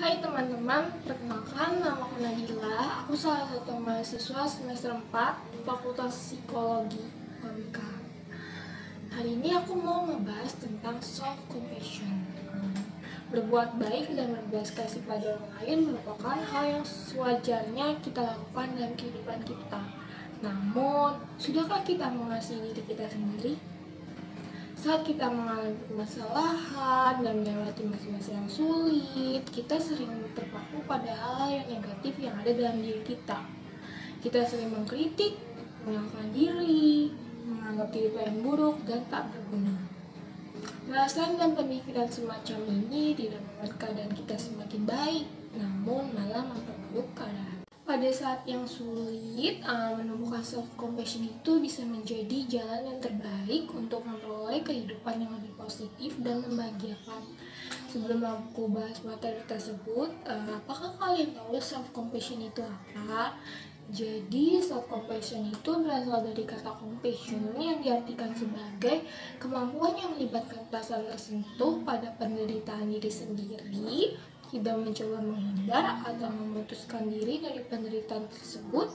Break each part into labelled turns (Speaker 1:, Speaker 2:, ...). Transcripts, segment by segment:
Speaker 1: Hai teman-teman, perkenalkan nama aku Nabila. Aku salah satu mahasiswa semester 4 Fakultas Psikologi FMK. Hari ini aku mau ngebahas tentang self compassion. Berbuat baik dan berbelas kasih pada orang lain merupakan hal yang sewajarnya kita lakukan dalam kehidupan kita. Namun, sudahkah kita mengasihi diri kita sendiri? Saat kita mengalami permasalahan dan melewati masa-masa yang sulit, kita sering terpaku pada hal yang negatif yang ada dalam diri kita. Kita sering mengkritik, menyalahkan diri, menganggap diri yang buruk dan tak berguna. Perasaan dan pemikiran semacam ini tidak membuat keadaan kita semakin baik, namun malah memperburuk keadaan. Pada saat yang sulit, menumbuhkan self-compassion itu bisa menjadi jalan yang terbaik untuk memperoleh kehidupan yang lebih positif dan membahagiakan. Sebelum aku bahas materi tersebut, apakah kalian tahu self-compassion itu apa? Jadi, self-compassion itu berasal dari kata compassion yang diartikan sebagai kemampuan yang melibatkan perasaan tersentuh pada penderitaan diri sendiri, tidak mencoba menghindar atau memutuskan diri dari penderitaan tersebut,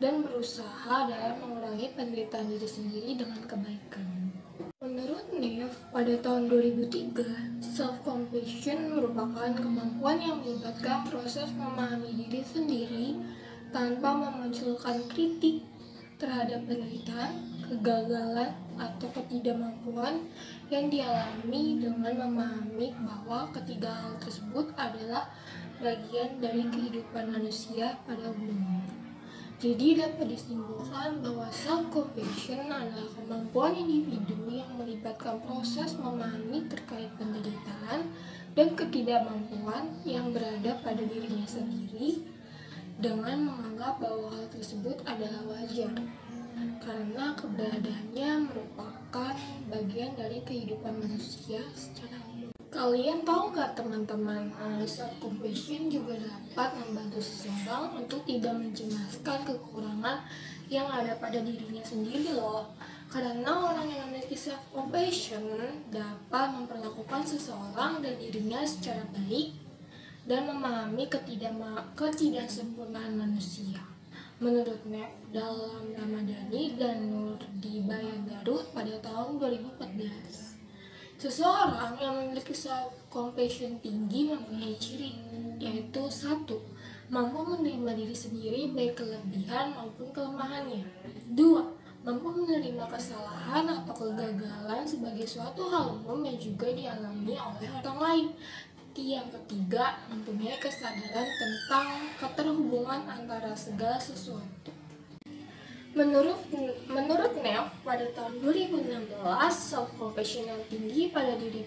Speaker 1: dan berusaha dalam mengurangi penderitaan diri sendiri dengan kebaikan. Menurut Neff, pada tahun 2003, self-compassion merupakan kemampuan yang melibatkan proses memahami diri sendiri tanpa memunculkan kritik terhadap penderitaan, kegagalan, atau ketidakmampuan yang dialami dengan memahami bahwa ketiga hal tersebut adalah bagian dari kehidupan manusia pada umumnya. Jadi dapat disimpulkan bahwa self-compassion adalah kemampuan individu yang melibatkan proses memahami terkait penderitaan dan ketidakmampuan yang berada pada dirinya sendiri dengan menganggap bahwa hal tersebut adalah wajar karena keberadaannya merupakan bagian dari kehidupan manusia secara umum. Kalian tahu nggak teman-teman, self-compassion juga dapat membantu seseorang untuk tidak mencemaskan kekurangan yang ada pada dirinya sendiri loh. Karena orang yang memiliki self-compassion dapat memperlakukan seseorang dan dirinya secara baik dan memahami ketidaksempurnaan manusia. Menurut Neff, dalam Ramadhani dan Nur di Bayan Garut pada tahun 2014, seseorang yang memiliki self-compassion tinggi mempunyai ciri, yaitu 1. Mampu menerima diri sendiri baik kelebihan maupun kelemahannya. 2. Mampu menerima kesalahan atau kegagalan sebagai suatu hal umum yang juga dialami oleh orang lain. Yang ketiga, mempunyai kesadaran tentang keterhubungan antara segala sesuatu. Menurut Neff, pada tahun 2016, self-compassion yang tinggi pada diri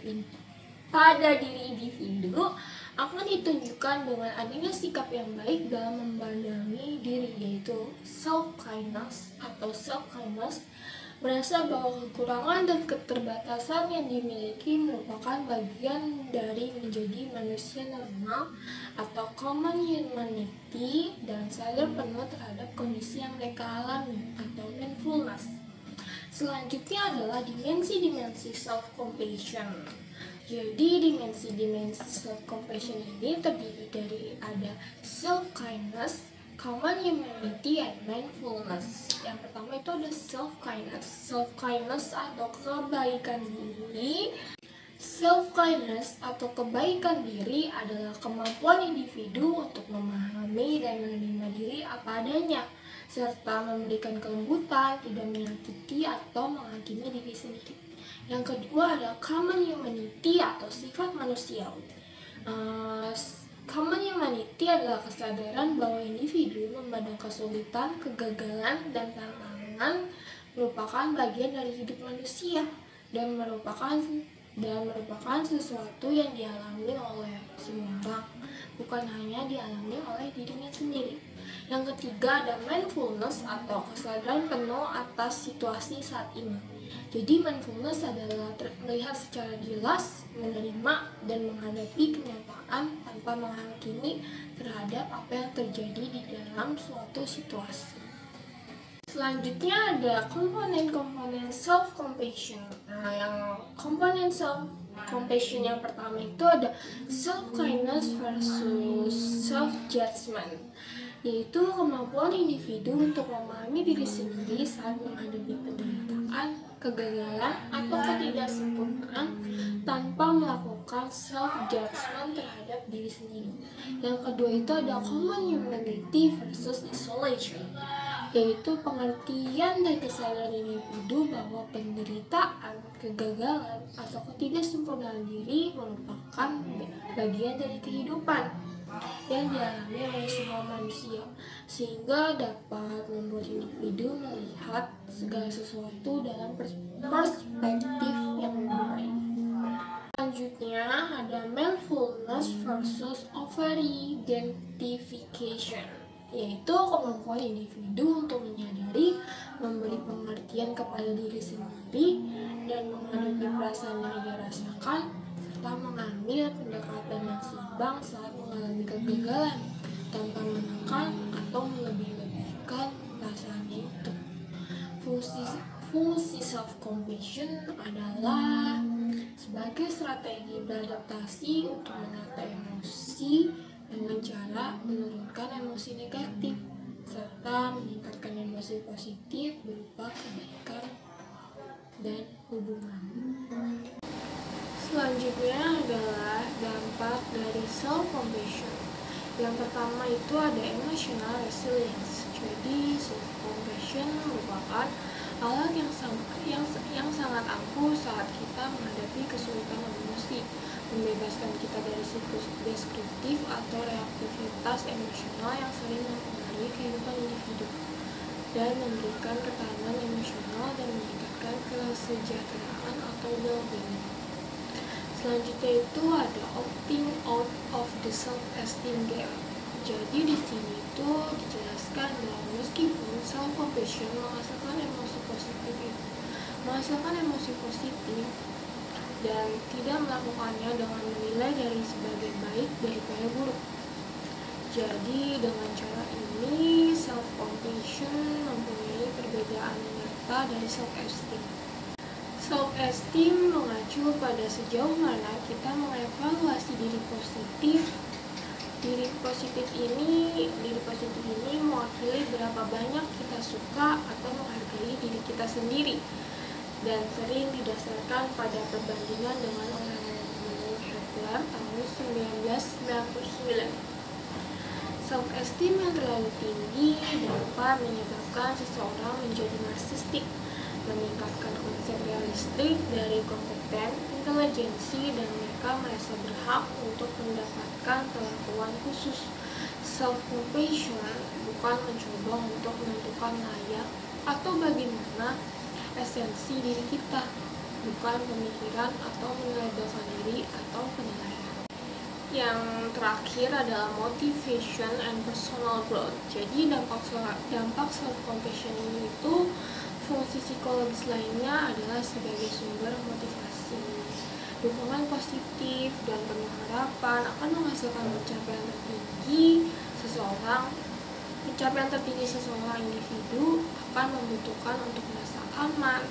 Speaker 1: individu akan ditunjukkan dengan adanya sikap yang baik dalam memandangi diri, yaitu self-kindness atau self-kindness merasa bahwa kekurangan dan keterbatasan yang dimiliki merupakan bagian dari menjadi manusia normal atau common humanity dan sadar penuh terhadap kondisi yang mereka alami atau mindfulness. Selanjutnya adalah dimensi-dimensi self-compassion. Jadi dimensi-dimensi self-compassion ini terdiri dari ada self-kindness, common humanity, and mindfulness. Yang pertama itu ada self-kindness. Self-kindness atau kebaikan diri. Self-kindness atau kebaikan diri adalah kemampuan individu untuk memahami dan menerima diri apa adanya, serta memberikan kelembutan, tidak menyakiti atau menghakimi diri sendiri. Yang kedua ada common humanity atau sifat manusiawi. Common humanity adalah kesadaran bahwa individu memandang kesulitan, kegagalan, dan tantangan merupakan bagian dari hidup manusia dan merupakan sesuatu yang dialami oleh semua orang, bukan hanya dialami oleh dirinya sendiri. Yang ketiga ada mindfulness atau kesadaran penuh atas situasi saat ini. Jadi mindfulness adalah melihat secara jelas, menerima, dan menghadapi kenyataan tanpa menghakimi terhadap apa yang terjadi di dalam suatu situasi. Selanjutnya ada komponen-komponen self-compassion. Yang komponen compassion yang pertama itu ada self kindness versus self judgment, yaitu kemampuan individu untuk memahami diri sendiri saat menghadapi penderitaan, kegagalan, atau ketidaksempurnaan tanpa melakukan self judgment terhadap diri sendiri. Yang kedua itu ada common humanity versus isolation, yaitu pengertian dan kesadaran individu bahwa penderitaan, kegagalan, atau ketidaksempurnaan diri merupakan bagian dari kehidupan yang dialami oleh semua manusia, sehingga dapat membuat individu melihat segala sesuatu dalam perspektif yang lebih baik. Selanjutnya ada mindfulness versus over-identification, yaitu kemampuan individu untuk menyadari, memberi pengertian kepada diri sendiri, dan menghadapi perasaan yang ia rasakan, serta mengambil pendekatan yang seimbang saat mengalami kegagalan, tanpa menekan atau melebih-lebihkan perasaannya itu. Fungsi self-compassion adalah sebagai strategi beradaptasi untuk menata emosi dengan cara menurunkan emosi negatif serta meningkatkan emosi positif berupa kebaikan dan hubungan. Selanjutnya adalah dampak dari self-compassion. Yang pertama itu ada emotional resilience. Jadi self-compassion merupakan alat yang sangat ampuh saat kita menghadapi kesulitan emosi, membebaskan kita dari siklus deskriptif atau reaktivitas emosional yang sering mempengaruhi kehidupan individu, dan memberikan ketahanan emosional dan meningkatkan kesejahteraan atau well-being. Selanjutnya itu ada opting out of the self-esteem gap. Jadi di sini itu dijelaskan bahwa meskipun self-compassion menghasilkan emosi positif dan tidak melakukannya dengan menilai dari sebagai baik daripada buruk. Jadi dengan cara ini self-compassion mempunyai perbedaan nyata dari self-esteem. Self-esteem mengacu pada sejauh mana kita mengevaluasi diri positif. Diri positif ini mewakili berapa banyak kita suka atau menghargai diri kita sendiri, dan sering didasarkan pada perbandingan dengan orang lain menurut Heckler tahun 1999. Self-esteem yang terlalu tinggi dapat menyebabkan seseorang menjadi narsistik, meningkatkan konsep realistik dari kompeten, intelijensi, dan mereka merasa berhak untuk mendapatkan perlakuan khusus. Self-compassion bukan mencoba untuk menentukan layak atau bagaimana esensi diri kita, bukan pemikiran atau menilai diri atau penilaian. Yang terakhir adalah motivation and personal growth. Jadi dampak self-compassion ini itu fungsi psikologis lainnya adalah sebagai sumber motivasi, dukungan positif, dan penuh harapan akan menghasilkan pencapaian tertinggi seseorang individu akan membutuhkan untuk merasa aman,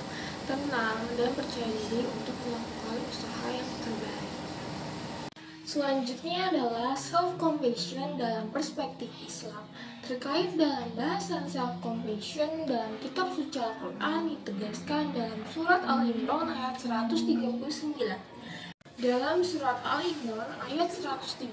Speaker 1: tenang, dan percaya diri untuk melakukan usaha yang terbaik. Selanjutnya adalah self-compassion dalam perspektif Islam. Terkait dalam bahasan self-compassion dalam kitab suci Al-Quran ditegaskan dalam surat Al-Imran ayat 139. Dalam surat Al-Imran ayat 139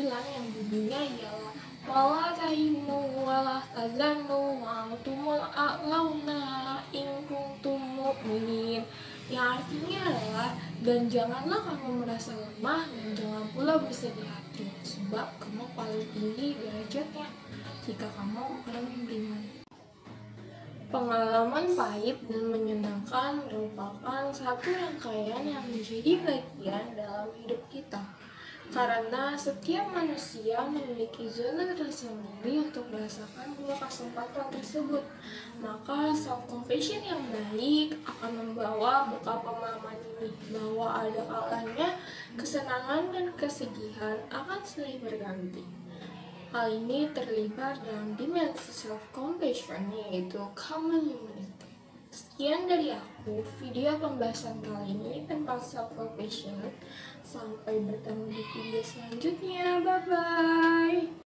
Speaker 1: yang bunyinya ialah wala tahinu wala tazanu wa antumul a'launa in kuntum mu'minin, yang artinya adalah dan janganlah kamu merasa lemah dan jangan pula bersedih hati, sebab kamu paling tinggi derajatnya jika kamu orang yang beriman. Pengalaman pahit dan menyenangkan merupakan satu rangkaian yang menjadi bagian dalam hidup kita, karena setiap manusia memiliki zona tersendiri untuk merasakan dua kesempatan tersebut. Maka self-compassion yang baik akan membawa bekal pemahaman ini, bahwa ada kalanya kesenangan dan kesedihan akan silih berganti. Hal ini terlibat dalam dimensi self-compassion, yaitu common humanity. Sekian dari aku, video pembahasan kali ini tentang self profession. Sampai bertemu di video selanjutnya. Bye bye.